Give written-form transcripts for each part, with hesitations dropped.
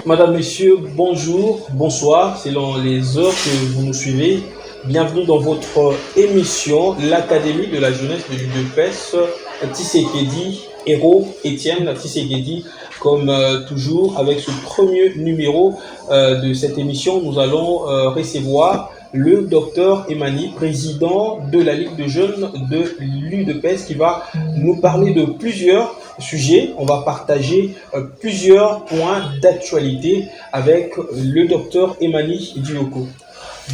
Madame, Monsieur, bonjour, bonsoir, selon les heures que vous nous suivez. Bienvenue dans votre émission, l'Académie de la jeunesse de l'UDPS, Tshisekedi, héros Étienne Tshisekedi. Comme toujours, avec ce premier numéro de cette émission, nous allons recevoir le docteur Emani, président de la Ligue de jeunes de l'UDPS, qui va nous parler de plusieurs sujets. On va partager plusieurs points d'actualité avec le docteur Emani Dioko.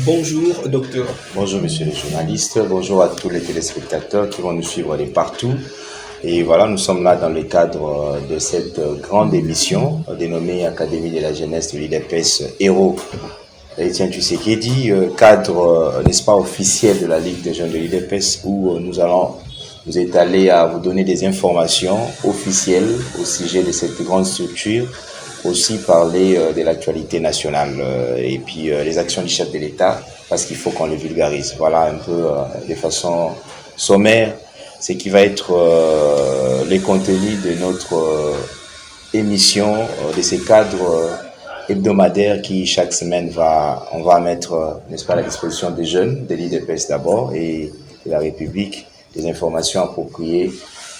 Bonjour docteur. Bonjour monsieur le journaliste, bonjour à tous les téléspectateurs qui vont nous suivre de partout. Et voilà, nous sommes là dans le cadre de cette grande émission dénommée Académie de la jeunesse de l'UDPS Héros Étienne Tshisekedi, cadre, n'est-ce pas, officiel de la Ligue des jeunes de l'UDPS, où nous allons nous étaler à vous donner des informations officielles au sujet de cette grande structure, aussi parler de l'actualité nationale et puis les actions du chef de l'État, parce qu'il faut qu'on le vulgarise. Voilà un peu de façon sommaire ce qui va être les contenus de notre émission, de ces cadres hebdomadaires qui chaque semaine on va mettre, n'est-ce pas, à la disposition des jeunes, de l'UDPS d'abord et de la République, des informations appropriées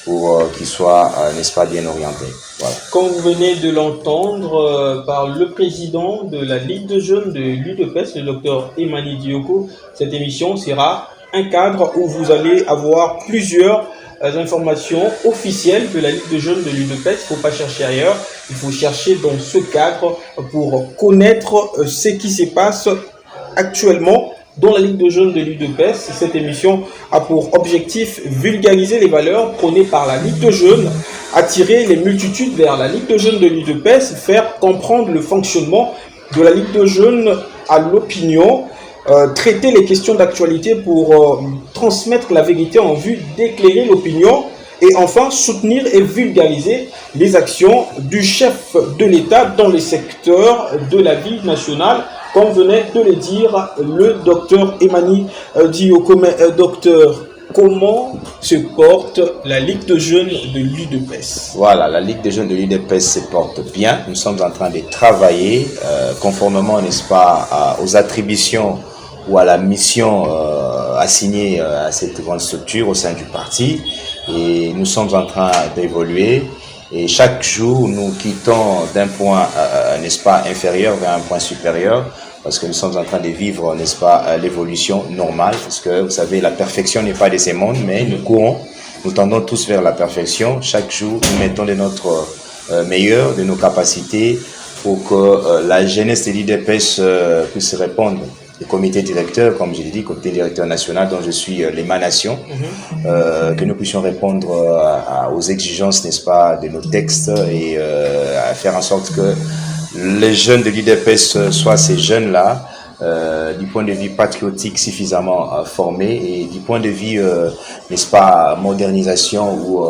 pour qu'ils soient, n'est-ce pas, bien orientés. Voilà. Comme vous venez de l'entendre par le président de la Ligue de jeunes de l'UDPS, le docteur Emani Dioko, cette émission sera un cadre où vous allez avoir plusieurs informations officielles de la Ligue de jeunes de l'UDPS. Il ne faut pas chercher ailleurs, il faut chercher dans ce cadre pour connaître ce qui se passe actuellement dans la Ligue de jeunes de l'UDPS. Cette émission a pour objectif vulgariser les valeurs prônées par la Ligue de jeunes, attirer les multitudes vers la Ligue de jeunes de l'UDPS, faire comprendre le fonctionnement de la Ligue de jeunes à l'opinion, traiter les questions d'actualité pour transmettre la vérité en vue d'éclairer l'opinion et enfin soutenir et vulgariser les actions du chef de l'État dans les secteurs de la vie nationale, comme venait de le dire le docteur Emani Dioko. Docteur, comment se porte la Ligue de jeunes de l'UDPS? Voilà, la Ligue des jeunes de l'UDPS se porte bien. Nous sommes en train de travailler conformément, n'est-ce pas, aux attributions ou à la mission assignée à cette grande structure au sein du parti. Et nous sommes en train d'évoluer. Et chaque jour, nous quittons d'un point, n'est-ce pas, inférieur vers un point supérieur, parce que nous sommes en train de vivre, n'est-ce pas, l'évolution normale, parce que, vous savez, la perfection n'est pas de ce monde, mais nous courons, nous tendons tous vers la perfection. Chaque jour, nous mettons de notre meilleur, de nos capacités, pour que la jeunesse de l'UDPS puisse répondre. Le comité directeur, comme je l'ai dit, comité directeur national dont je suis l'émanation, que nous puissions répondre aux exigences, n'est-ce pas, de nos textes et à faire en sorte que les jeunes de l'UDPS soient ces jeunes-là, du point de vue patriotique suffisamment formés et du point de vue, n'est-ce pas, modernisation ou,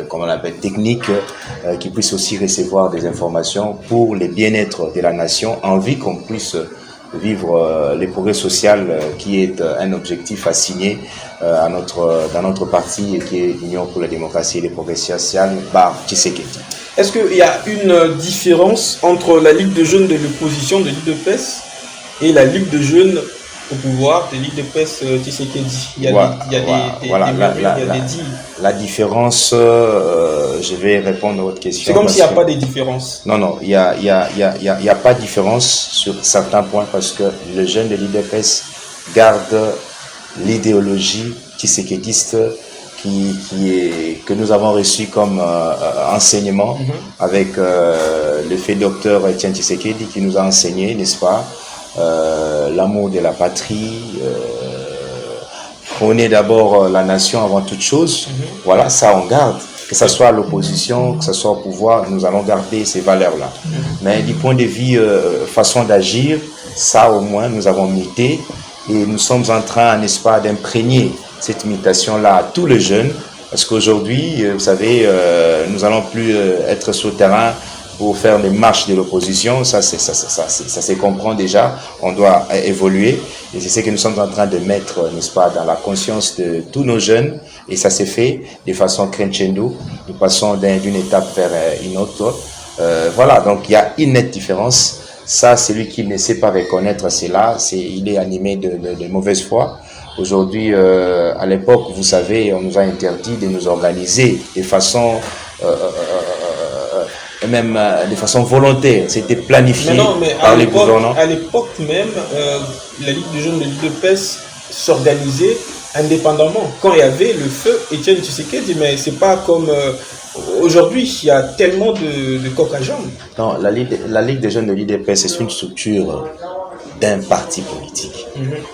comment on l'appelle, technique, qui puissent aussi recevoir des informations pour le bien-être de la nation, en vue qu'on puisse vivre les progrès sociaux qui est un objectif assigné dans notre parti qui est l'Union pour la démocratie et les progrès sociaux par Tshisekedi. Est-ce qu'il y a une différence entre la Ligue de jeunes de l'opposition de l'UDPS et la Ligue de jeunes au pouvoir de l'UDPS Tshisekedi? Il y a des dits. La différence, je vais répondre à votre question. C'est comme s'il n'y a pas de différence. Non, il y a pas de différence sur certains points parce que les jeunes de l'UDPS gardent l'idéologie tshisekidiste que nous avons reçu comme enseignement avec le fait docteur Étienne Tshisekedi qui nous a enseigné, n'est-ce pas, l'amour de la patrie, prôner d'abord la nation avant toute chose. Voilà, ça on garde. Que ce soit à l'opposition, que ce soit au pouvoir, nous allons garder ces valeurs-là. Mais du point de vue façon d'agir, ça au moins nous avons muté et nous sommes en train, n'est-ce pas, d'imprégner cette mutation-là à tous les jeunes. Parce qu'aujourd'hui, vous savez, nous allons plus être sur le terrain pour faire les marches de l'opposition, ça se comprend déjà, on doit évoluer et c'est ce que nous sommes en train de mettre, n'est-ce pas, dans la conscience de tous nos jeunes et ça s'est fait de façon crescendo, nous passons d'une étape vers une autre Voilà, donc il y a une nette différence. Ça, celui qui ne sait pas reconnaître cela, il est animé de mauvaise foi. Aujourd'hui, à l'époque, vous savez, on nous a interdit de nous organiser de façon, même de façon volontaire. C'était planifié Mais par les gouvernants. à l'époque même, la Ligue de jeunes de l'UDPS s'organisait indépendamment. Quand il y avait le feu, Étienne Tshisekedi, mais c'est pas comme aujourd'hui, il y a tellement de coq à jambes. Non, la Ligue des jeunes de l'UDPS, c'est une structure d'un parti politique.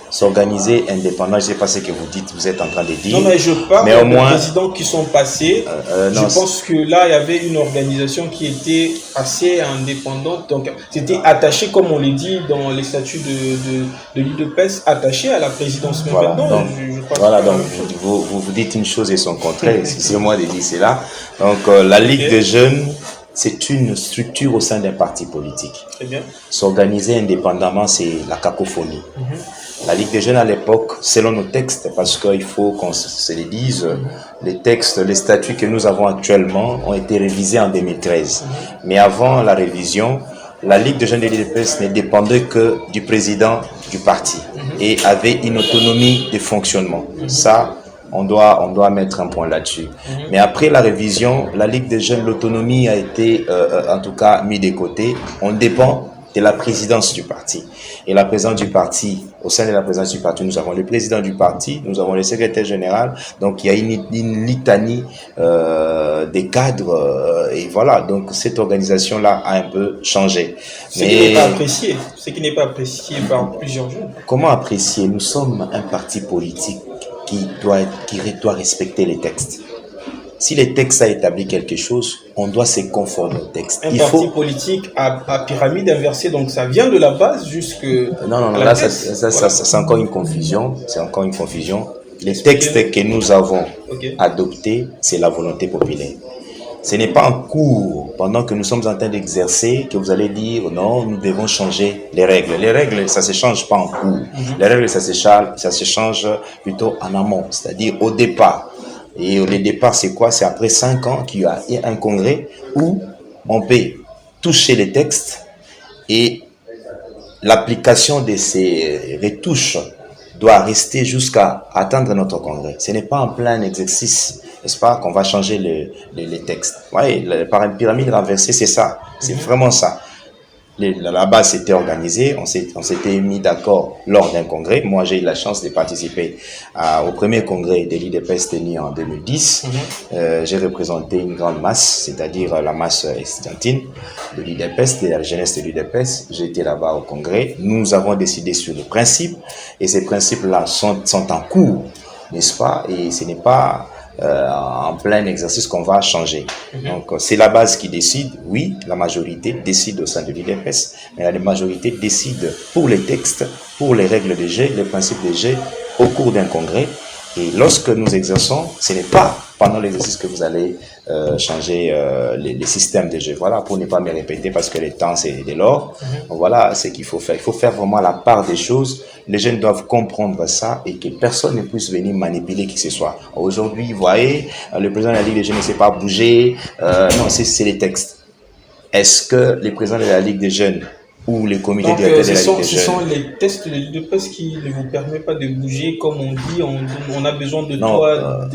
S'organiser indépendant, je ne sais pas ce que vous dites, vous êtes en train de dire. Non, mais je parle mais au des moins, présidents qui sont passés. non, je pense que là, il y avait une organisation qui était assez indépendante. Donc, c'était attaché, comme on le dit dans les statuts de l'UDPS, attaché à la présidence. Mais voilà, maintenant, donc, je crois voilà, que donc vous dites une chose et son contraire. Excusez-moi de dire cela. Donc, la Ligue des jeunes, c'est une structure au sein d'un parti politique. Très bien. S'organiser indépendamment, c'est la cacophonie. La Ligue des jeunes à l'époque, selon nos textes, parce qu'il faut qu'on se le dise, les textes, les statuts que nous avons actuellement ont été révisés en 2013. Mais avant la révision, la Ligue des jeunes de l'UDPS ne dépendait que du président du parti et avait une autonomie de fonctionnement. Ça, on doit mettre un point là-dessus. Mais après la révision, la Ligue des jeunes, l'autonomie a été en tout cas mise de côté. On dépend de la présidence du parti. Et la présidence du parti, au sein de la présidence du parti, nous avons le président du parti, nous avons le secrétaire général, donc il y a une litanie des cadres, et voilà, donc cette organisation-là a un peu changé. Ce qui n'est pas apprécié, ce qui n'est pas apprécié par plusieurs gens. Comment apprécier? Nous sommes un parti politique qui doit respecter les textes. Si les textes a établi quelque chose, on doit se conformer au texte. Un parti politique à pyramide inversée, donc ça vient de la base jusque. Non, là, c'est encore une confusion. C'est encore une confusion. Les textes que nous avons adoptés, c'est la volonté populaire. Ce n'est pas en cours, pendant que nous sommes en train d'exercer, que vous allez dire non, nous devons changer les règles. Les règles, ça ne se change pas en cours. Les règles, ça se change plutôt en amont, c'est-à-dire au départ. Et au départ, c'est quoi? C'est après 5 ans qu'il y a un congrès où on peut toucher les textes et l'application de ces retouches doit rester jusqu'à atteindre notre congrès. Ce n'est pas en plein exercice, n'est-ce pas, qu'on va changer les textes. Oui, par une pyramide renversée, c'est ça. C'est vraiment ça. La base s'était organisée, on s'était mis d'accord lors d'un congrès. Moi, j'ai eu la chance de participer au premier congrès de l'UDPS tenu en 2010. J'ai représenté une grande masse, c'est-à-dire la masse estudiantine de l'UDPS, de la jeunesse de l'UDPS. J'ai été là-bas au congrès. Nous avons décidé sur les principes et ces principes-là sont en cours, n'est-ce pas? Et ce n'est pas en plein exercice qu'on va changer. Donc c'est la base qui décide. Oui, la majorité décide au sein de l'UDPS, mais la majorité décide pour les textes, pour les règles de jeu, les principes de jeu au cours d'un congrès. Et lorsque nous exerçons, ce n'est pas pendant l'exercice que vous allez changer les systèmes de jeu. Voilà, pour ne pas me répéter parce que le temps c'est de l'or. Voilà ce qu'il faut faire. Il faut faire vraiment la part des choses. Les jeunes doivent comprendre ça et que personne ne puisse venir manipuler qui que ce soit. Aujourd'hui, vous voyez, le président de la Ligue des jeunes ne sait pas bouger. Non, c'est les textes. Est-ce que le président de la Ligue des jeunes ou les comités directeurs de la Ligue des jeunes... Ce sont les tests de l'UDPS qui ne vous permettent pas de bouger, comme on dit, on a besoin de toi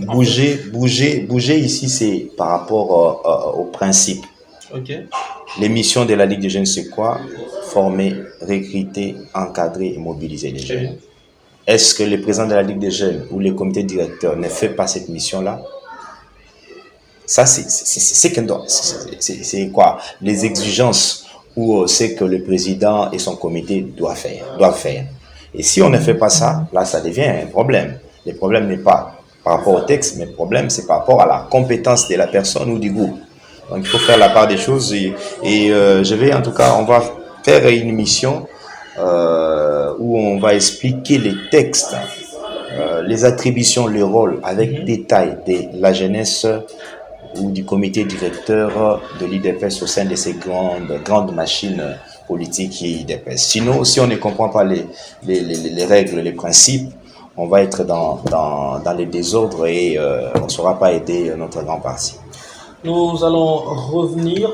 Bouger ici, c'est par rapport au principe. Les missions de la Ligue des jeunes, c'est quoi? Former, recruter, encadrer et mobiliser les jeunes. Est-ce que le président de la Ligue des jeunes ou les comités directeurs ne fait pas cette mission-là? Ça, c'est quoi? Les exigences ou c'est que le président et son comité doivent faire. Et si on ne fait pas ça, là, ça devient un problème. Le problème n'est pas par rapport au texte, mais le problème, c'est par rapport à la compétence de la personne ou du groupe. Donc, il faut faire la part des choses et je vais, en tout cas, on va faire une émission où on va expliquer les textes, les attributions, le rôle avec détail de la jeunesse ou du comité directeur de l'UDPS au sein de ces grandes machines politiques et UDPS. Sinon, si on ne comprend pas les règles, les principes, on va être dans les désordres et on ne saura pas aider notre grand parti. Nous allons revenir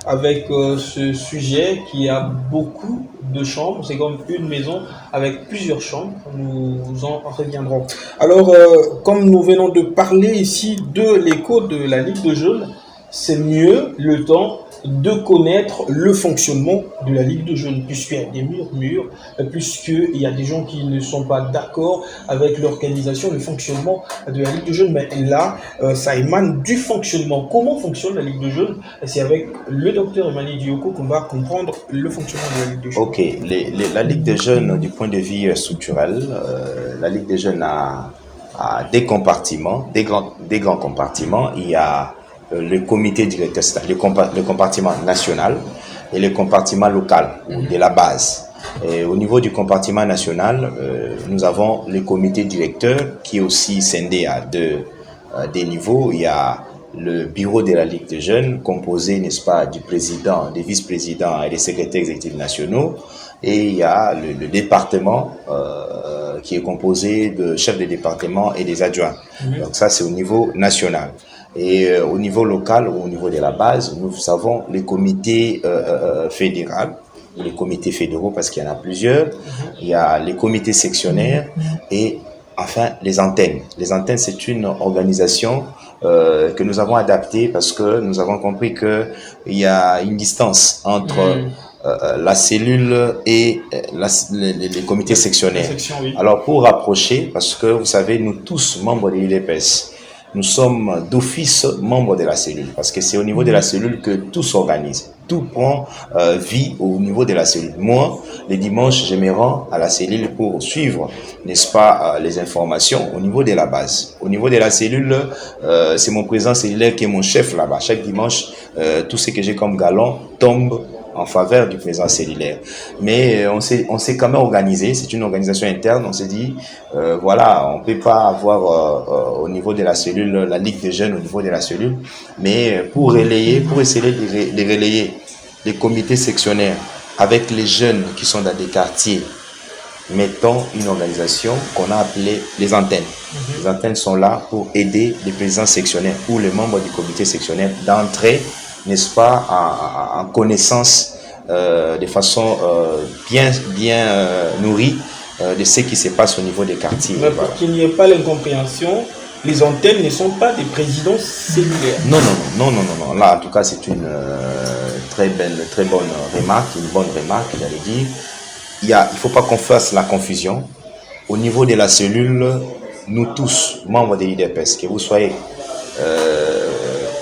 avec ce sujet qui a beaucoup de chambres. C'est comme une maison avec plusieurs chambres. Nous en reviendrons. Alors, comme nous venons de parler ici de l'écho de la Ligue de jeunes, c'est mieux le temps de connaître le fonctionnement de la Ligue de jeunes, puisqu'il y a des murmures, puisqu'il y a des gens qui ne sont pas d'accord avec l'organisation, le fonctionnement de la Ligue de jeunes. Mais là, ça émane du fonctionnement. Comment fonctionne la Ligue de jeunes? C'est avec le docteur Emmanuel Dioko qu'on va comprendre le fonctionnement de la Ligue de jeunes. Ok, la Ligue des jeunes, du point de vue structurel, la Ligue des jeunes a des compartiments, des grands compartiments. Il y a le comité directeur, le compartiment national et le compartiment local, de la base. Et au niveau du compartiment national, nous avons le comité directeur qui est aussi scindé à des niveaux. Il y a le bureau de la Ligue des jeunes, composé, n'est-ce pas, du président, des vice-présidents et des secrétaires exécutifs nationaux. Et il y a le département qui est composé de chefs de département et des adjoints. Donc ça, c'est au niveau national. Et au niveau local ou au niveau de la base, nous avons les comités fédéraux, les comités fédéraux parce qu'il y en a plusieurs. Il y a les comités sectionnaires et enfin les antennes. Les antennes, c'est une organisation que nous avons adaptée parce que nous avons compris que il y a une distance entre la cellule et les comités sectionnaires. Oui. Alors pour rapprocher, parce que vous savez, nous tous membres de l'UDPS, nous sommes d'office membres de la cellule, parce que c'est au niveau de la cellule que tout s'organise. Tout prend vie au niveau de la cellule. Moi, les dimanches, je me rends à la cellule pour suivre, n'est-ce pas, les informations au niveau de la base. Au niveau de la cellule, c'est mon président cellulaire qui est mon chef là-bas. Chaque dimanche, tout ce que j'ai comme galon tombe en faveur du président cellulaire. Mais on s'est quand même organisé, c'est une organisation interne, on s'est dit, voilà, on peut pas avoir au niveau de la cellule, la Ligue des jeunes au niveau de la cellule, mais pour essayer de relayer les comités sectionnaires avec les jeunes qui sont dans des quartiers, mettons une organisation qu'on a appelée les antennes. Les antennes sont là pour aider les présidents sectionnaires ou les membres du comité sectionnaire d'entrer, n'est-ce pas, en connaissance de façon bien nourrie de ce qui se passe au niveau des quartiers. Mais pour qu'il n'y ait pas l'incompréhension, les antennes ne sont pas des présidents cellulaires. Non. Là, en tout cas, c'est une très bonne remarque, j'allais dire. Il faut pas qu'on fasse la confusion. Au niveau de la cellule, nous tous, membres de l'UDPS, que vous soyez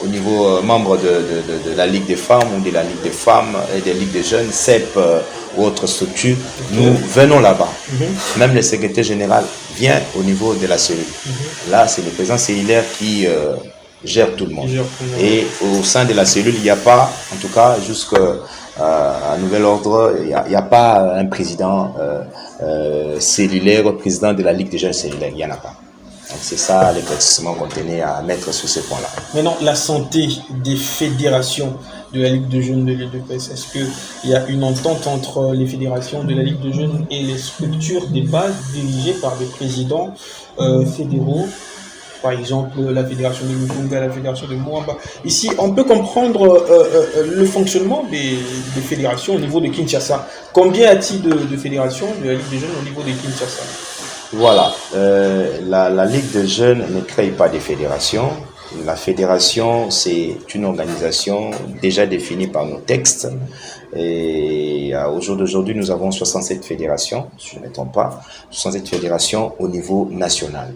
au niveau membre de la Ligue des femmes ou de la Ligue des femmes et de la Ligue des jeunes, CEP ou autre structure, nous venons là-bas. Même le secrétaire général vient au niveau de la cellule. Là, c'est le président cellulaire qui gère tout le monde. Et au sein de la cellule, il n'y a pas, en tout cas, jusqu'à nouvel ordre, il n'y a pas un président cellulaire, président de la Ligue des jeunes cellulaires. Il n'y en a pas. Donc c'est ça l'éclaircissement qu'on tenait à mettre sur ce point-là. Maintenant, la santé des fédérations de la Ligue de jeunes de l'UDPS, est-ce qu'il y a une entente entre les fédérations de la Ligue de jeunes et les structures des bases dirigées par des présidents fédéraux? Par exemple, la fédération de Mugunga, la fédération de Mwamba. Ici, on peut comprendre le fonctionnement des fédérations au niveau de Kinshasa. Combien y a-t-il de fédérations de la Ligue des jeunes au niveau de Kinshasa? Voilà, la Ligue des jeunes ne crée pas des fédérations. La fédération, c'est une organisation déjà définie par nos textes. Et au jour d'aujourd'hui, nous avons 67 fédérations, si je ne me trompe pas, 67 fédérations au niveau national.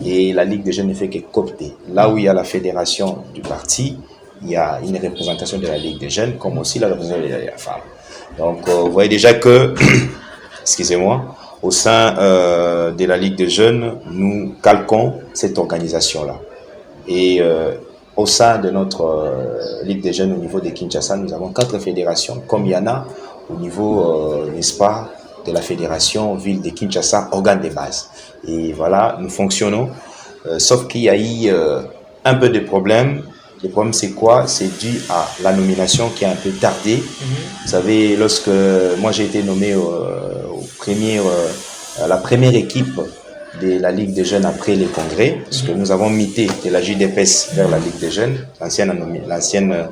Et la Ligue des jeunes ne fait que coopter. Là où il y a la fédération du parti, il y a une représentation de la Ligue des jeunes, comme aussi la représentation de la femme. Donc, vous voyez déjà que, excusez-moi, au sein de la Ligue des jeunes, nous calquons cette organisation-là. Et au sein de notre Ligue des jeunes au niveau de Kinshasa, nous avons 4 fédérations, comme il y en a au niveau, n'est-ce pas, de la fédération ville de Kinshasa, organe de base. Et voilà, nous fonctionnons, sauf qu'il y a eu un peu de problèmes. Le problème, c'est quoi? C'est dû à la nomination qui a un peu tardé. Vous savez, lorsque moi j'ai été nommé à la première équipe de la Ligue des jeunes après les congrès, parce que nous avons muté de la JDPS vers la Ligue des jeunes. L'ancienne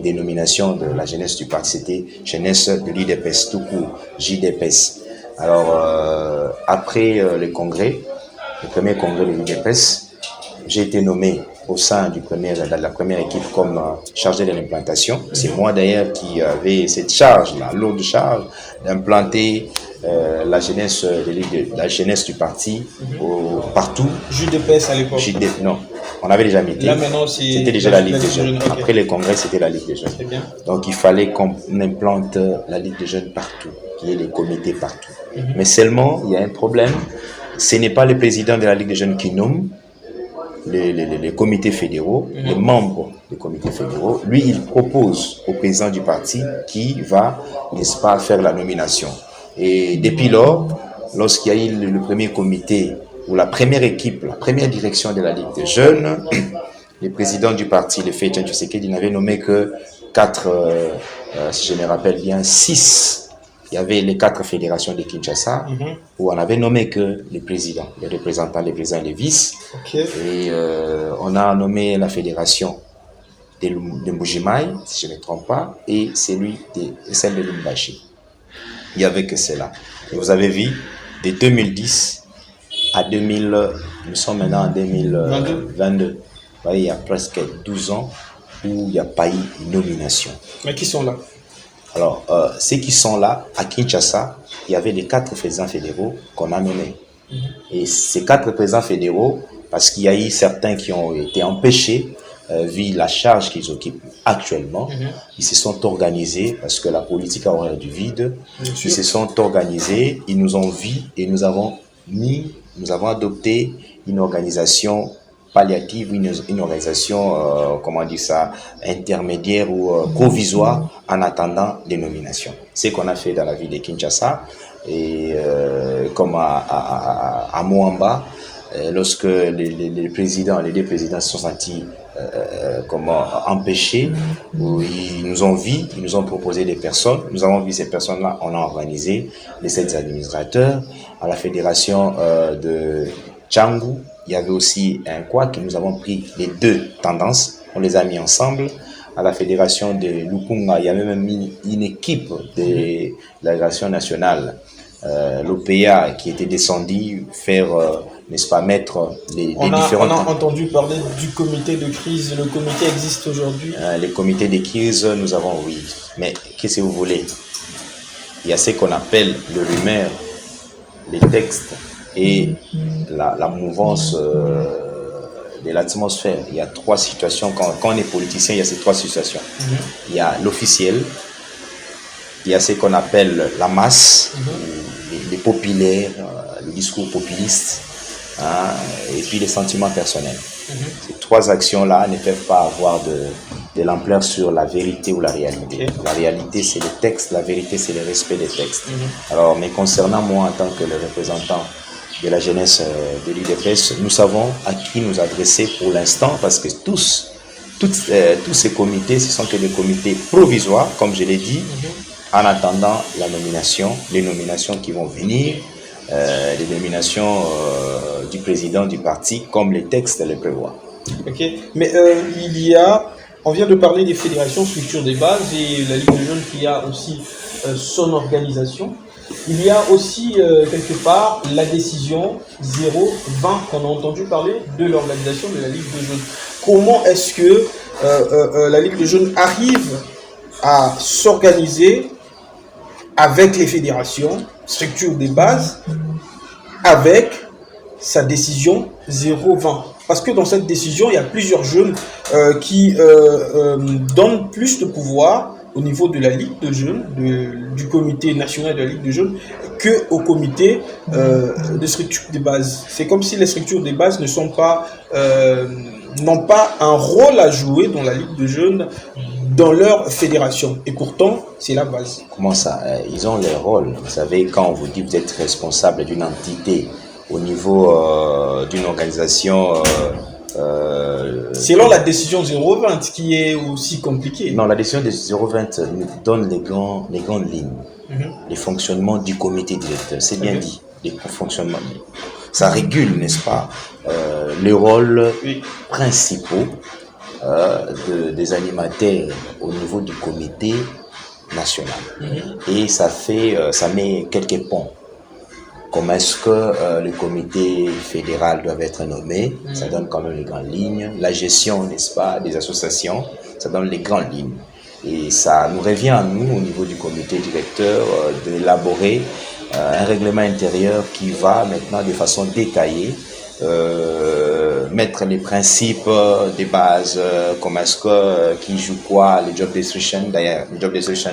dénomination de la jeunesse du parti, c'était jeunesse de l'IDPS, tout court, JDPS. Alors, après le congrès, le premier congrès de l'IDPS, j'ai été nommé au sein de la première équipe comme chargé de l'implantation. C'est moi d'ailleurs qui avais cette charge, la lourde charge, d'implanter la jeunesse du parti partout. JDPS à l'époque. Non, on avait déjà mis. Là maintenant, c'était déjà la Ligue des jeunes. Okay. Après les congrès, c'était la Ligue des jeunes. Bien. Donc il fallait qu'on implante la Ligue des jeunes partout, qu'il y ait les comités partout. Mais seulement, il y a un problème. Ce n'est pas le président de la Ligue des jeunes qui nomme les comités fédéraux, les membres des comités fédéraux. Lui, il propose au président du parti qui va, n'est-ce pas, faire la nomination. Et depuis lors, lorsqu'il y a eu le premier comité ou la première équipe, la première direction de la Ligue des jeunes, le président du parti, le Fédération Tshisekedi, n'avait nommé que 4, si je me rappelle bien, 6. Il y avait les 4 fédérations de Kinshasa, où on avait nommé que les présidents, les représentants, les présidents et les vices. Okay. Et on a nommé la fédération de Mbujimaï, si je ne me trompe pas, et celle de Lumbashi. Il n'y avait que cela. Et vous avez vu, de 2010 à 2000, nous sommes maintenant en 2022. Il y a presque 12 ans où il n'y a pas eu une nomination. Mais qui sont là? Alors, ceux qui sont là, à Kinshasa, il y avait les 4 présidents fédéraux qu'on a nommés. Et ces 4 présidents fédéraux, parce qu'il y a eu certains qui ont été empêchés, vu la charge qu'ils occupent actuellement, ils se sont organisés, parce que la politique a horreur du vide, ils se sont organisés, ils nous ont vus et nous avons adopté une organisation palliative, une organisation, intermédiaire ou provisoire en attendant des nominations. C'est ce qu'on a fait dans la ville de Kinshasa et comme à Moamba, lorsque les deux présidents se sont sentis empêchés, ils nous ont vus, ils nous ont proposé des personnes, nous avons vu ces personnes-là, on a organisé les 7 administrateurs à la fédération de Tchangou. Il y avait aussi un quad que nous avons pris les 2 tendances, on les a mis ensemble. À la fédération de Lupunga, il y avait même une équipe de la fédération nationale, l'OPA, qui était descendue faire, n'est-ce pas, mettre les différents... On a entendu parler du comité de crise, le comité existe aujourd'hui. Les comités de crise, nous avons, oui. Mais qu'est-ce que vous voulez? Il y a ce qu'on appelle le rumeur, les textes, et la mouvance de l'atmosphère. Il y a 3 situations. Quand on est politicien, il y a ces 3 situations. Il y a l'officiel, il y a ce qu'on appelle la masse, les populaires, le discours populiste, et puis les sentiments personnels. Ces 3 actions-là ne peuvent pas avoir de l'ampleur sur la vérité ou la réalité. La réalité, c'est les textes, la vérité, c'est le respect des textes. Alors, mais concernant moi, en tant que le représentant de la jeunesse de l'IDPS, nous savons à qui nous adresser pour l'instant, parce que tous ces comités, ce sont que des comités provisoires, comme je l'ai dit, en attendant la nomination, les nominations qui vont venir, les nominations du président du parti, comme les textes le prévoient. Ok, mais on vient de parler des fédérations, structures des bases, et la Ligue des jeunes qui a aussi son organisation. Il y a aussi quelque part la décision 020 qu'on a entendu parler de l'organisation de la Ligue des jeunes. Comment est-ce que la Ligue des jeunes arrive à s'organiser avec les fédérations, structures des bases, avec sa décision 020? Parce que dans cette décision, il y a plusieurs jeunes qui donnent plus de pouvoir au niveau de la Ligue de jeunes, du comité national de la Ligue de jeunes, qu'au comité de structure des bases. C'est comme si les structures des bases n'ont pas un rôle à jouer dans la Ligue de jeunes, dans leur fédération. Et pourtant, c'est la base. Comment ça? Ils ont leur rôle. Vous savez, quand on vous dit que vous êtes responsable d'une entité au niveau d'une organisation... selon la décision 020 qui est aussi compliquée. Non, la décision de 020 nous donne les grandes lignes, les fonctionnements du comité directeur. C'est bien dit, les fonctionnements. ça régule, n'est-ce pas, les rôles principaux des animateurs au niveau du comité national. Et ça met quelques ponts. Comment est-ce que le comité fédéral doit être nommé? Ça donne quand même les grandes lignes. La gestion, n'est-ce pas, des associations, ça donne les grandes lignes. Et ça nous revient à nous, au niveau du comité directeur, d'élaborer un règlement intérieur qui va maintenant de façon détaillée mettre les principes des bases, comment est-ce que qui joue quoi, les job description. D'ailleurs, les job description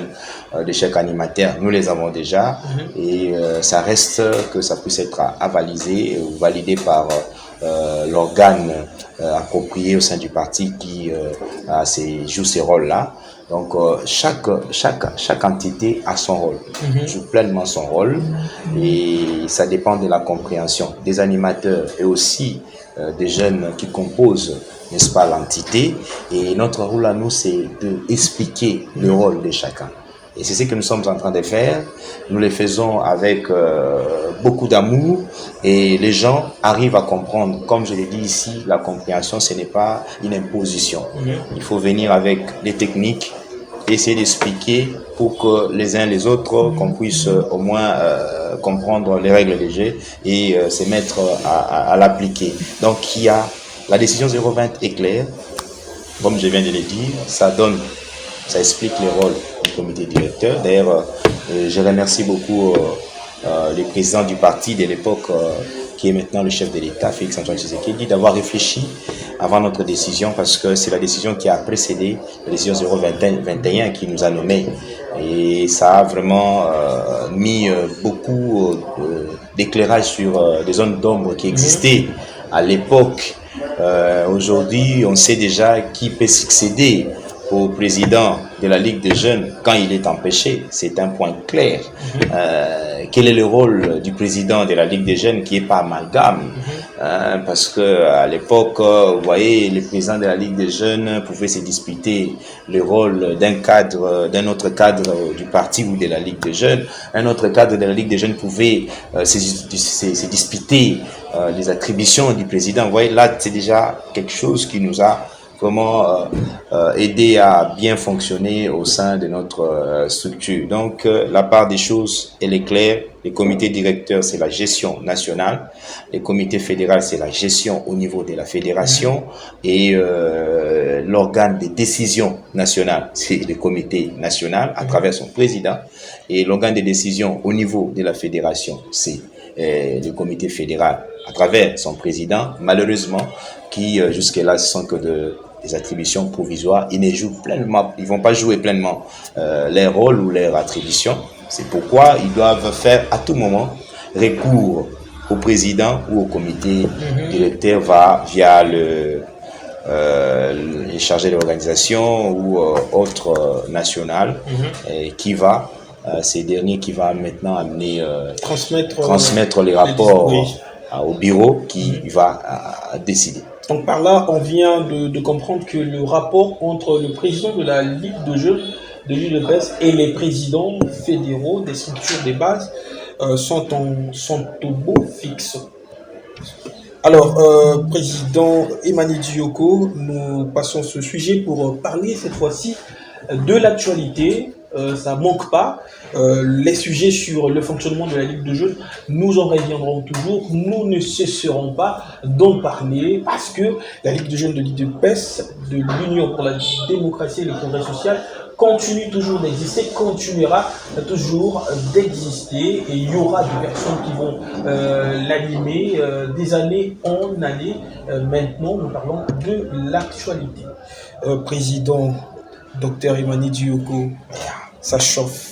de chaque animateur, nous les avons déjà, et ça reste que ça puisse être avalisé ou validé par l'organe approprié au sein du parti qui joue ces rôles-là. Donc chaque entité a son rôle, joue pleinement son rôle, et ça dépend de la compréhension des animateurs et aussi des jeunes qui composent, n'est-ce pas, l'entité. Et notre rôle à nous, c'est d'expliquer le rôle de chacun. Et c'est ce que nous sommes en train de faire. Nous le faisons avec beaucoup d'amour, et les gens arrivent à comprendre. Comme je l'ai dit ici, la compréhension, ce n'est pas une imposition. Il faut venir avec des techniques, essayer d'expliquer pour que les uns les autres, qu'on puisse au moins comprendre les règles du jeu et se mettre à l'appliquer. Donc la décision 020 est claire, comme je viens de le dire, ça explique les rôles du comité directeur. D'ailleurs, je remercie beaucoup le président du parti de l'époque, qui est maintenant le chef de l'État, Félix-Antoine Tshisekedi, d'avoir réfléchi avant notre décision, parce que c'est la décision qui a précédé la décision 021 qui nous a nommés. Et ça a vraiment mis beaucoup d'éclairage sur des zones d'ombre qui existaient à l'époque. Aujourd'hui, on sait déjà qui peut succéder au président de la Ligue des jeunes quand il est empêché. C'est un point clair. Quel est le rôle du président de la Ligue des jeunes qui n'est pas amalgame, parce que à l'époque, vous voyez, le président de la Ligue des jeunes pouvait se disputer le rôle d'un autre cadre du parti ou de la Ligue des jeunes. Un autre cadre de la Ligue des jeunes pouvait se disputer les attributions du président. Vous voyez, là, c'est déjà quelque chose qui nous a vraiment aider à bien fonctionner au sein de notre structure. Donc, la part des choses, elle est claire. Les comités directeurs, c'est la gestion nationale. Les comités fédéraux, c'est la gestion au niveau de la fédération. Et l'organe de décision nationale, c'est le comité national à travers son président. Et l'organe de décision au niveau de la fédération, c'est le comité fédéral à travers son président. Malheureusement, qui jusque-là, ce sont que des attributions provisoires. Ils ne jouent pleinement, ils vont pas jouer pleinement leur rôle ou leur attribution. C'est pourquoi ils doivent faire à tout moment recours au président ou au comité directeur via le chargé de l'organisation ou autre national qui va ces derniers qui va maintenant amener transmettre les rapports au bureau qui va décider. Donc par là, on vient de comprendre que le rapport entre le président de la Ligue de jeunes de l'UDPS et les présidents fédéraux des structures des bases sont au beau fixe. Alors, président Emmanuel Dioko, nous passons ce sujet pour parler cette fois-ci de l'actualité. Ça manque pas. Les sujets sur le fonctionnement de la Ligue de jeunes, nous en reviendrons toujours. Nous ne cesserons pas d'en parler parce que la Ligue de jeunes de l'UDPS, de l'Union pour la démocratie et le progrès social, continue toujours d'exister, continuera toujours d'exister, et il y aura des personnes qui vont l'animer des années en années. Maintenant, nous parlons de l'actualité. Président Dr Emmanuel Dioko, ça chauffe.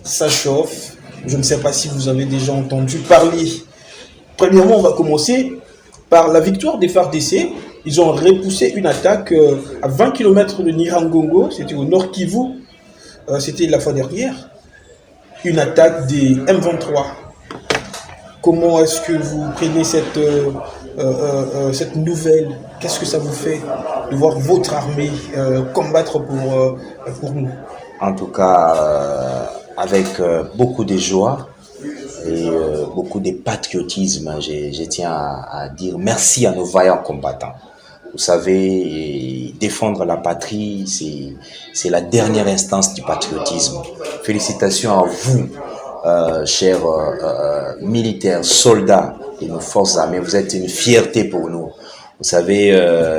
Ça chauffe. Je ne sais pas si vous avez déjà entendu parler. Premièrement, on va commencer par la victoire des FARDC. Ils ont repoussé une attaque à 20 km de Nirangongo, c'était au nord Kivu, c'était la fois dernière. Une attaque des M23. Comment est-ce que vous prenez cette nouvelle? Qu'est-ce que ça vous fait de voir votre armée combattre pour nous? En tout cas, avec beaucoup de joie, et beaucoup de patriotisme. Je tiens à dire merci à nos vaillants combattants. Vous savez, défendre la patrie, c'est la dernière instance du patriotisme. Félicitations à vous, chers militaires, soldats de nos forces armées. Vous êtes une fierté pour nous. Vous savez,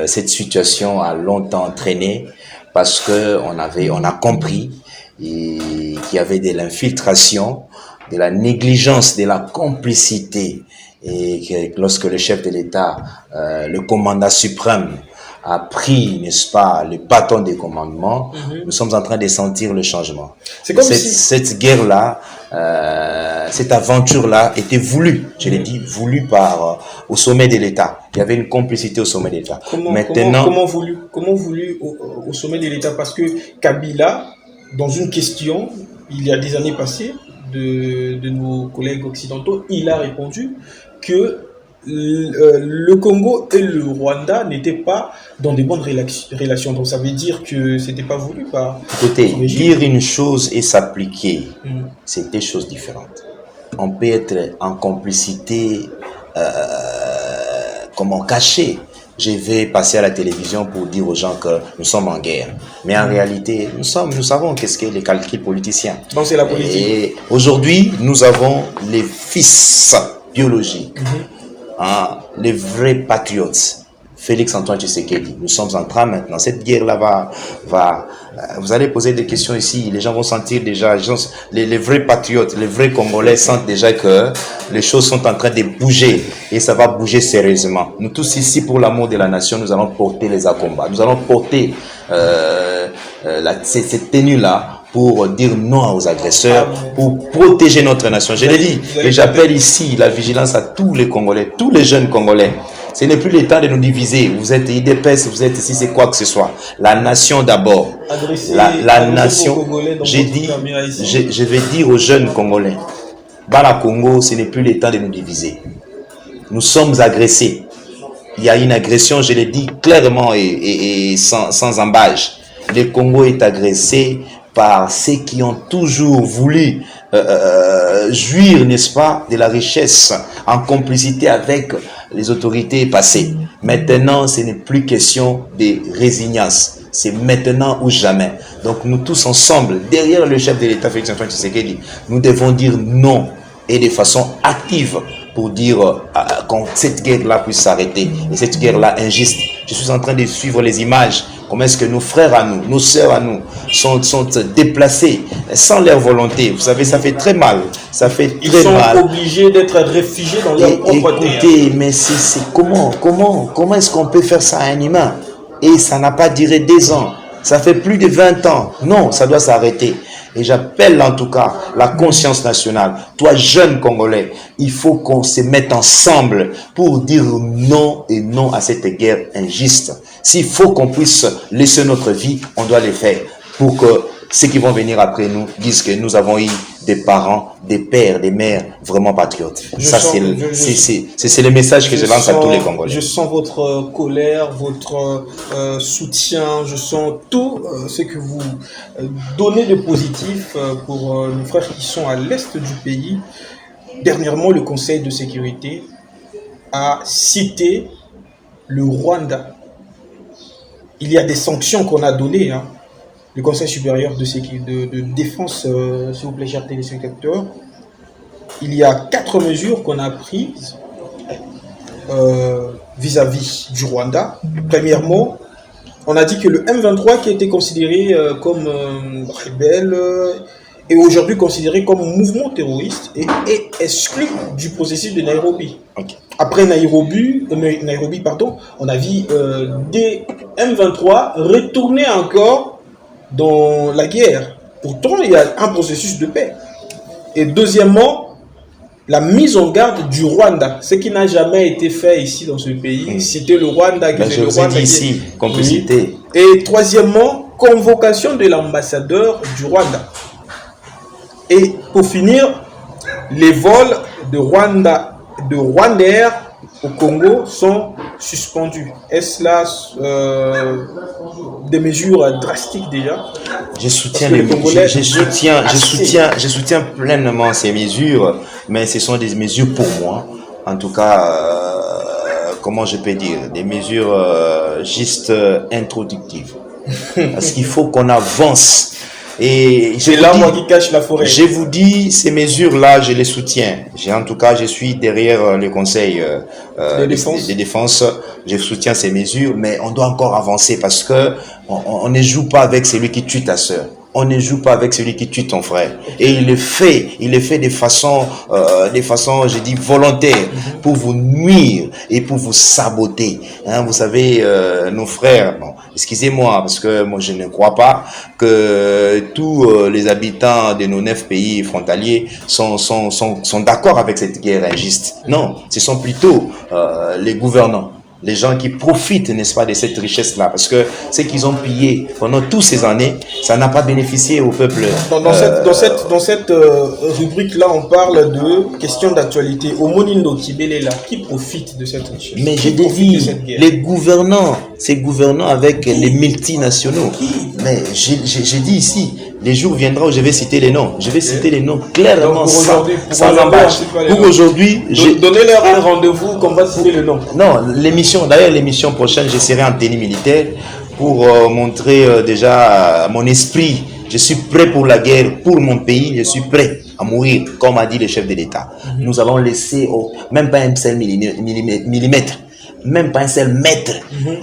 cette situation a longtemps traîné parce que on a compris qu'il y avait de l'infiltration, de la négligence, de la complicité. Et que lorsque le chef de l'État, le commandant suprême, a pris, n'est-ce pas, le bâton des commandements, nous sommes en train de sentir le changement. C'est comme cette guerre-là, cette aventure-là était voulue, je l'ai dit, voulue par au sommet de l'État. Il y avait une complicité au sommet de l'État. Comment voulu au sommet de l'État? Parce que Kabila, dans une question, il y a des années passées, de nos collègues occidentaux, il a répondu que le Congo et le Rwanda n'étaient pas dans de bonnes relations. Donc ça veut dire que c'était pas voulu par... Écoutez, dire une chose et s'appliquer, c'est deux choses différentes. On peut être en complicité, comment cacher. Je vais passer à la télévision pour dire aux gens que nous sommes en guerre. Mais en réalité, nous savons qu'est-ce qu'est les calculs politiciens. Donc c'est la politique. Et aujourd'hui, nous avons les fils biologiques, les vrais patriotes. Félix Antoine Tshisekedi. Nous sommes en train maintenant. Cette guerre-là va. Vous allez poser des questions ici. Les gens vont sentir déjà. Les vrais patriotes, les vrais Congolais sentent déjà que les choses sont en train de bouger et ça va bouger sérieusement. Nous tous ici, pour l'amour de la nation, nous allons porter les combats. Nous allons porter cette tenue-là pour dire non aux agresseurs, pour protéger notre nation. Je l'ai dit. Et j'appelle ici la vigilance à tous les Congolais, tous les jeunes Congolais. Ce n'est plus le temps de nous diviser. Vous êtes IDPS, vous êtes ici, c'est quoi que ce soit. La nation d'abord. La nation. J'ai dit, je vais dire aux jeunes Congolais, Bala Congo, ce n'est plus le temps de nous diviser. Nous sommes agressés. Il y a une agression, je l'ai dit clairement et sans embâche. Le Congo est agressé par ceux qui ont toujours voulu jouir, n'est-ce pas, de la richesse en complicité avec les autorités passées. Maintenant, ce n'est plus question de résignance. C'est maintenant ou jamais. Donc, nous tous ensemble, derrière le chef de l'État, Félix Antoine Tshisekedi, nous devons dire non et de façon active pour dire que cette guerre-là puisse s'arrêter. Et cette guerre-là injuste. Je suis en train de suivre les images. Comment est-ce que nos frères à nous, nos sœurs à nous sont déplacés sans leur volonté. Vous savez, ça fait très mal. Ça fait très mal. Ils sont obligés d'être réfugiés dans leur propre terre. Écoutez, mais c'est comment est-ce qu'on peut faire ça à un humain? Et ça n'a pas duré 2 ans. Ça fait plus de 20 ans. Non, ça doit s'arrêter. Et j'appelle en tout cas la conscience nationale. Toi, jeune Congolais, il faut qu'on se mette ensemble pour dire non et non à cette guerre injuste. S'il faut qu'on puisse laisser notre vie, on doit le faire pour que ceux qui vont venir après nous disent que nous avons eu des parents, des pères, des mères vraiment patriotes. C'est le message que je lance à tous les Congolais. Je sens votre colère, votre soutien, je sens tout ce que vous donnez de positif pour nos frères qui sont à l'est du pays. Dernièrement, le Conseil de sécurité a cité le Rwanda. Il y a des sanctions qu'on a données, le Conseil supérieur de défense, s'il vous plaît, chers téléspectateurs. Il y a 4 mesures qu'on a prises vis-à-vis du Rwanda. Premièrement, on a dit que le M23 qui était considéré comme rebelle est aujourd'hui considéré comme mouvement terroriste et est exclu du processus de Nairobi. Okay. Après Nairobi, on a vu des M23 retourner encore dans la guerre. Pourtant, il y a un processus de paix. Et deuxièmement, la mise en garde du Rwanda, ce qui n'a jamais été fait ici dans ce pays. C'était le Rwanda qui je vous ai dit ici, complicité. Et troisièmement, convocation de l'ambassadeur du Rwanda. Et pour finir, les vols de Rwandair au Congo sont suspendues. Est-ce là des mesures drastiques déjà? Je soutiens pleinement ces mesures, mais ce sont des mesures pour moi. En tout cas, comment je peux dire, des mesures juste introductives. Parce qu'il faut qu'on avance. Et c'est l'arbre qui cache la forêt. Je vous dis, ces mesures-là, je les soutiens. En tout cas, je suis derrière le Conseil de défense. Je soutiens ces mesures, mais on doit encore avancer parce que on ne joue pas avec celui qui tue ta sœur. On ne joue pas avec celui qui tue ton frère. Et il le fait de façon, je dis, volontaire, pour vous nuire et pour vous saboter. Hein, vous savez, nos frères, bon, excusez-moi, parce que moi je ne crois pas que tous les habitants de nos 9 pays frontaliers sont d'accord avec cette guerre injuste. Non, ce sont plutôt les gouvernants. Les gens qui profitent, n'est-ce pas, de cette richesse-là. Parce que ce qu'ils ont pillé pendant toutes ces années, ça n'a pas bénéficié au peuple. Dans cette rubrique-là, on parle de questions d'actualité. Au Monindo Kibelela, qui profite de cette richesse? Mais j'ai dit, les gouvernants, ces gouvernants avec les multinationaux. Mais j'ai dit ici, les jours viendront où je vais citer les noms. Je vais citer les noms clairement, sans embâche. Pour aujourd'hui, donnez-leur un rendez-vous qu'on va citer le nom. Non, l'émission prochaine, je serai en tenue militaire pour montrer déjà mon esprit. Je suis prêt pour la guerre, pour mon pays, je suis prêt à mourir, comme a dit le chef de l'État. Nous allons laisser même pas un seul millimètre, même pas un seul mètre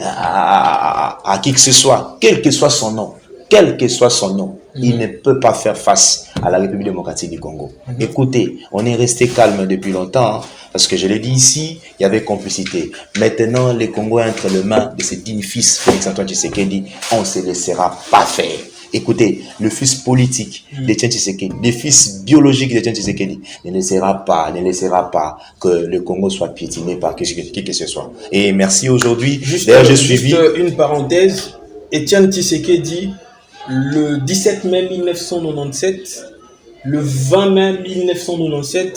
à qui que ce soit, quel que soit son nom. Quel que soit son nom, il ne peut pas faire face à la République démocratique du Congo. Écoutez, on est resté calme depuis longtemps, parce que je l'ai dit ici, il y avait complicité. Maintenant, le Congo est entre les mains de ce digne fils, Félix-Antoine Tshisekedi, on ne se laissera pas faire. Écoutez, le fils politique d'Etienne Tshisekedi, le fils biologique d'Etienne Tshisekedi ne laissera pas que le Congo soit piétiné par qui que ce soit. Et merci aujourd'hui. D'ailleurs, j'ai suivi une parenthèse. Etienne Tshisekedi, le 17 mai 1997, le 20 mai 1997,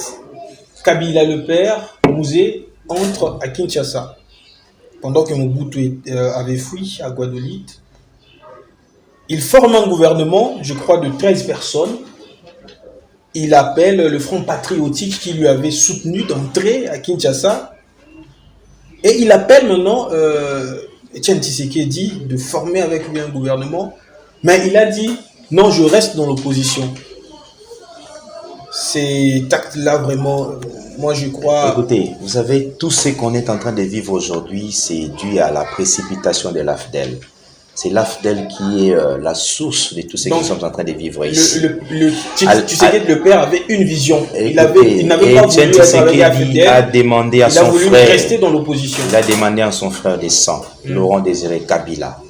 Kabila le père, Mouzé, entre à Kinshasa. Pendant que Mobutu avait fui à Guadeloupe, il forme un gouvernement, je crois, de 13 personnes. Il appelle le Front patriotique qui lui avait soutenu d'entrer à Kinshasa. Et il appelle maintenant Etienne Tshisekedi de former avec lui un gouvernement. Mais il a dit, non, je reste dans l'opposition. Cet acte-là, vraiment, moi je crois... Écoutez, vous savez, tout ce qu'on est en train de vivre aujourd'hui, c'est dû à la précipitation de l'AFDEL. C'est l'AFDEL qui est la source de tout ce que nous sommes en train de vivre ici. Tshisekedi, le père, avait une vision. Il n'avait pas voulu être avec l'AFDEL. A demandé à son frère, rester dans l'opposition. Il a demandé à son frère de sang, Laurent Désiré Kabila,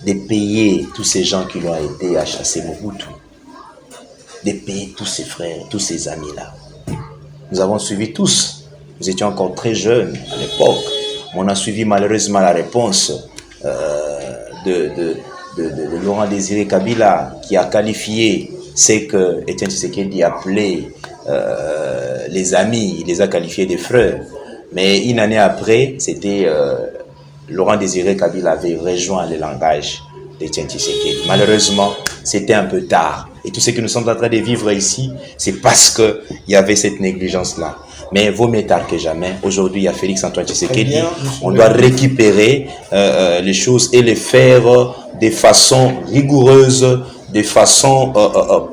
de payer tous ces gens qui l'ont aidé à chasser Mobutu, de payer tous ses frères, tous ses amis-là. Nous avons suivi tous. Nous étions encore très jeunes à l'époque. On a suivi malheureusement la réponse de Laurent Désiré Kabila, qui a qualifié ce que Etienne Tshisekedi appelait les amis, il les a qualifiés de frères. Mais une année après, c'était Laurent Désiré Kabila avait rejoint le langage d'Etienne Tshisekedi. Malheureusement, c'était un peu tard. Et tout ce que nous sommes en train de vivre ici, c'est parce qu'il y avait cette négligence-là. Mais vaut mieux tard que jamais. Aujourd'hui, il y a Félix-Antoine Tshisekedi. On doit récupérer les choses et les faire de façon rigoureuse, de façon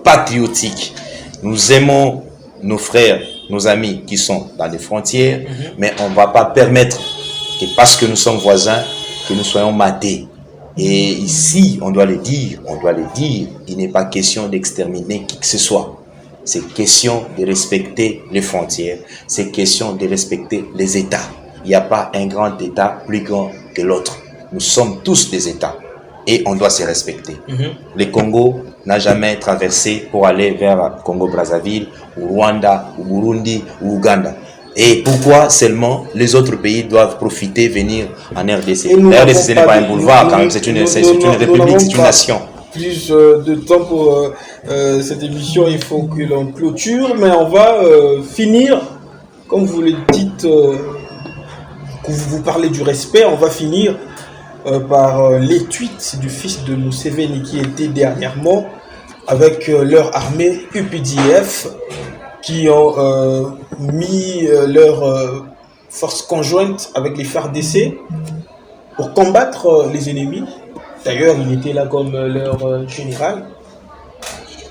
patriotique. Nous aimons nos frères, nos amis qui sont dans les frontières, mais on ne va pas permettre que parce que nous sommes voisins, que nous soyons matés. Et ici, on doit le dire, il n'est pas question d'exterminer qui que ce soit. C'est question de respecter les frontières, c'est question de respecter les États. Il n'y a pas un grand État plus grand que l'autre. Nous sommes tous des États et on doit se respecter. Le Congo n'a jamais traversé pour aller vers Congo-Brazzaville, ou Rwanda, ou Burundi, ou Ouganda. Et pourquoi seulement les autres pays doivent profiter, venir en RDC? La RDC, ce n'est pas un boulevard, quand même, c'est une république, c'est une nation. Plus de temps pour cette émission, il faut que l'on clôture, mais on va finir, comme vous le dites, vous parlez du respect, on va finir par les tweets du fils de Museveni qui était dernièrement avec leur armée UPDF qui ont mis leur force conjointe avec les FARDC pour combattre les ennemis. D'ailleurs, il était là comme leur général.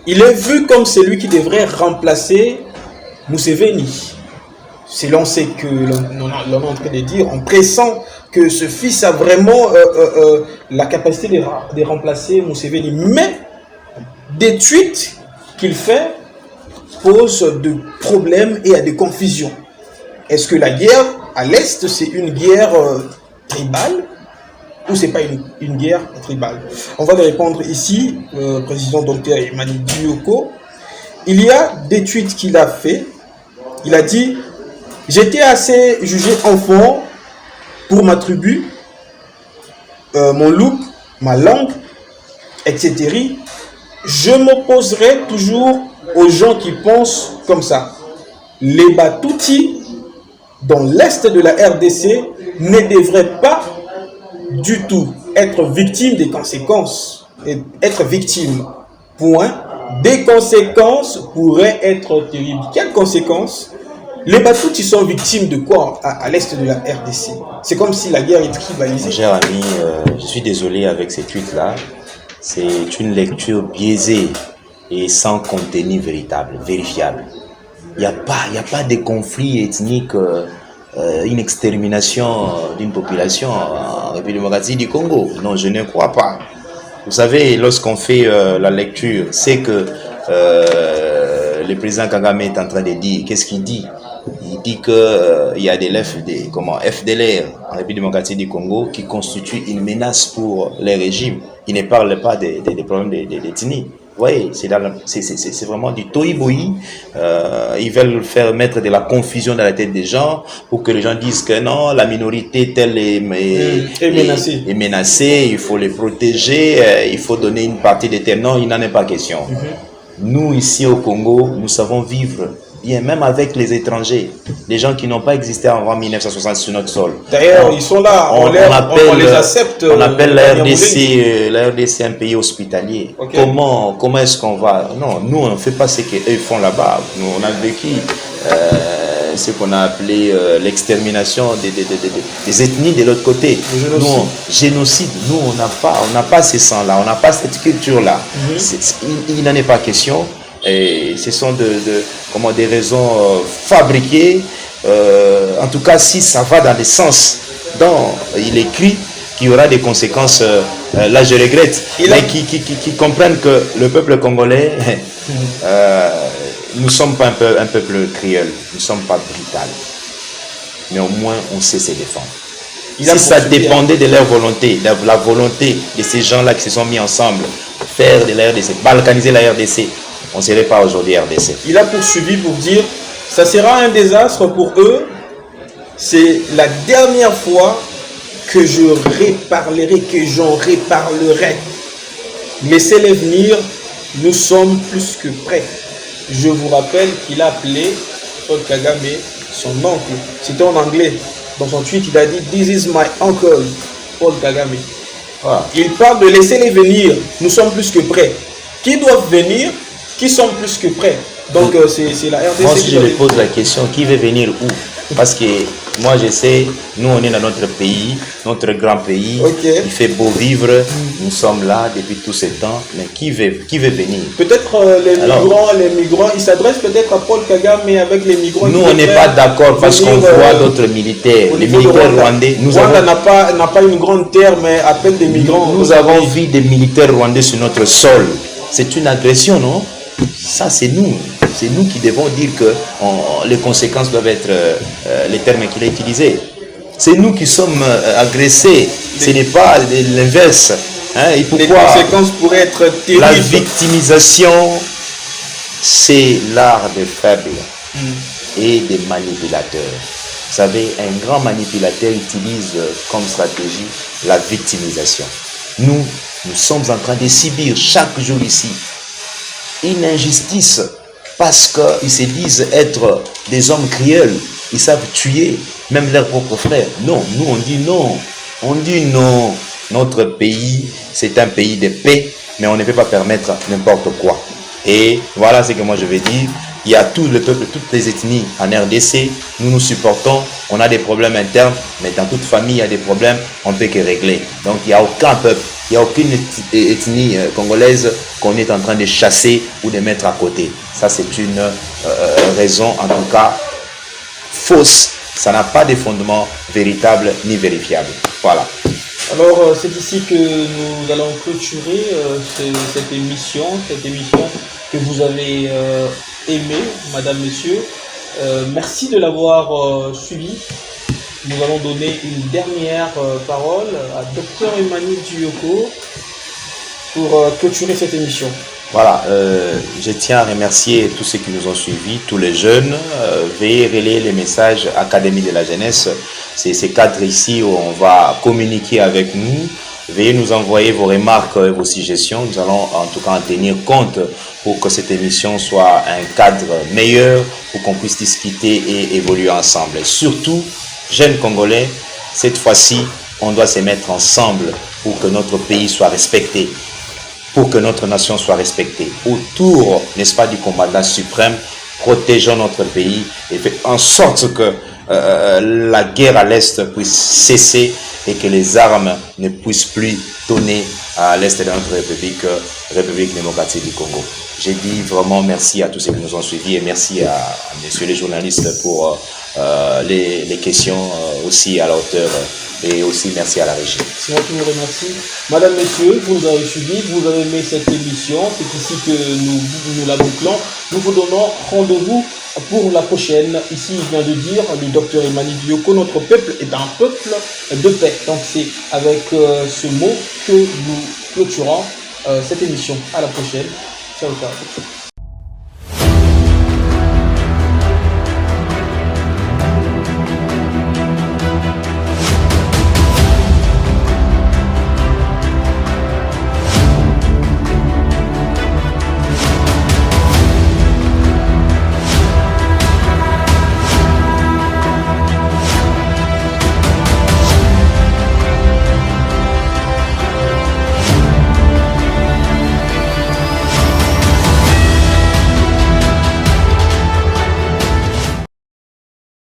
Il est vu comme celui qui devrait remplacer Museveni. Selon ce que l'on est en train de dire, on pressent que ce fils a vraiment la capacité de remplacer Museveni. Mais des tweets qu'il fait posent de problèmes et à des confusions. Est-ce que la guerre à l'Est, c'est une guerre tribale ou c'est pas une guerre tribale? On va répondre ici, président Dr Emmanuel Dioko. Il y a des tweets qu'il a fait. Il a dit: j'étais assez jugé enfant pour ma tribu, mon look, ma langue, etc. Je m'opposerai toujours aux gens qui pensent comme ça. Les Batuti dans l'est de la RDC ne devraient pas du tout être victimes des conséquences. Être victimes, point. Des conséquences pourraient être terribles. Quelles conséquences? Les Batuti sont victimes de quoi à l'est de la RDC? C'est comme si la guerre est tribalisée. Mon cher ami, je suis désolé avec ces tweets-là. C'est une lecture biaisée et sans contenu véritable, vérifiable. Il n'y a pas de conflit ethnique, une extermination d'une population en République démocratique du Congo. Non, je ne crois pas. Vous savez, lorsqu'on fait la lecture, c'est que le président Kagame est en train de dire, qu'est-ce qu'il dit? Il dit qu'il y a des FDLR en République démocratique du Congo qui constituent une menace pour les régimes. Il ne parle pas des problèmes d'ethnie. Vous voyez, c'est vraiment du tohu-bohi. Ils veulent faire mettre de la confusion dans la tête des gens pour que les gens disent que non, la minorité telle est menacée, il faut les protéger, il faut donner une partie des terres. Non, il n'en est pas question. Nous, ici au Congo, nous savons vivre bien, même avec les étrangers, les gens qui n'ont pas existé avant 1960 sur notre sol. D'ailleurs, ils sont là, on les accepte. On appelle la RDC un pays hospitalier. Okay. Comment est-ce qu'on va? Non, nous, on ne fait pas ce qu'eux font là-bas. Nous, on a vécu ce qu'on a appelé l'extermination des ethnies de l'autre côté. Génocide. Nous, on n'a pas ce sang-là, on n'a pas cette culture-là. Il n'en est pas question. Et ce sont des raisons fabriquées. En tout cas, si ça va dans le sens dont il écrit qu'il y aura des conséquences, là je regrette, mais qui comprennent que le peuple congolais, nous ne sommes pas un peuple créole, nous ne sommes pas brutal, mais au moins on sait se défendre. Si ça dépendait de leur volonté, de la volonté de ces gens-là qui se sont mis ensemble, faire de la RDC, balkaniser la RDC, on ne serait pas aujourd'hui RDC. Il a poursuivi pour dire, ça sera un désastre pour eux. C'est la dernière fois que je reparlerai, que j'en reparlerai. Laissez-les venir, nous sommes plus que prêts. Je vous rappelle qu'il a appelé Paul Kagame son oncle. C'était en anglais. Dans son tweet, il a dit, "This is my uncle, Paul Kagame." Voilà. Il parle de laisser-les venir, nous sommes plus que prêts. Qui doivent venir? Qui sont plus que prêts? Donc c'est la RDC. Moi, si je me pose la question, qui veut venir où? Parce que moi, je sais, nous, on est dans notre pays, notre grand pays. Okay. Il fait beau vivre. Nous sommes là depuis tout ce temps. Mais qui veut venir? Peut-être les migrants, ils s'adressent peut-être à Paul Kagame, mais avec les migrants. Nous, on n'est pas d'accord parce qu'on voit d'autres militaires. Les militaires rwandais. Rwanda n'a pas une grande terre, mais à peine des migrants. Nous avons vu des militaires rwandais sur notre sol. C'est une agression, non? Ça, c'est nous. C'est nous qui devons dire que les conséquences doivent être les termes qu'il a utilisés. C'est nous qui sommes agressés. Ce n'est pas l'inverse. Hein? Et pourquoi? Les conséquences pourraient être terribles. La victimisation, c'est l'art des faibles et des manipulateurs. Vous savez, un grand manipulateur utilise comme stratégie la victimisation. Nous sommes en train de subir chaque jour ici une injustice parce qu'ils se disent être des hommes créoles. Ils savent tuer, même leurs propres frères. Non, nous on dit non. On dit non. Notre pays, c'est un pays de paix, mais on ne peut pas permettre n'importe quoi. Et voilà ce que moi je vais dire. Il y a tout le peuple, toutes les ethnies en RDC. Nous nous supportons. On a des problèmes internes, mais dans toute famille, il y a des problèmes. On ne peut que régler. Donc, il n'y a aucun peuple, il n'y a aucune ethnie congolaise qu'on est en train de chasser ou de mettre à côté. Ça, c'est une raison, en tout cas, fausse. Ça n'a pas de fondement véritable ni vérifiable. Voilà. Alors, c'est ici que nous allons clôturer cette émission que vous avez aimée, madame, monsieur. Merci de l'avoir suivi. Nous allons donner une dernière parole à Dr Emmanuel Dioko pour clôturer cette émission. Voilà, je tiens à remercier tous ceux qui nous ont suivis, tous les jeunes. Veuillez relayer les messages Académie de la jeunesse. C'est ces cadres ici où on va communiquer avec nous. Veuillez nous envoyer vos remarques et vos suggestions. Nous allons en tout cas en tenir compte pour que cette émission soit un cadre meilleur, pour qu'on puisse discuter et évoluer ensemble. Et surtout, jeunes Congolais, cette fois-ci, on doit se mettre ensemble pour que notre pays soit respecté, pour que notre nation soit respectée. Autour, n'est-ce pas, du commandant suprême, protégeons notre pays et faisons en sorte que la guerre à l'Est puisse cesser et que les armes ne puissent plus donner à l'Est de notre République démocratique du Congo. J'ai dit vraiment merci à tous ceux qui nous ont suivis et merci à messieurs les journalistes pour les questions aussi à la hauteur et aussi merci à la régie. C'est moi qui vous remercie. Madame, messieurs, vous nous avez suivis, vous avez aimé cette émission, c'est ici que nous la bouclons. Nous vous donnons rendez-vous pour la prochaine. Ici, il vient de dire le docteur Emmanuel Dioko, notre peuple est un peuple de paix. Donc c'est avec ce mot que nous clôturons cette émission. À la prochaine. Ciao, ciao.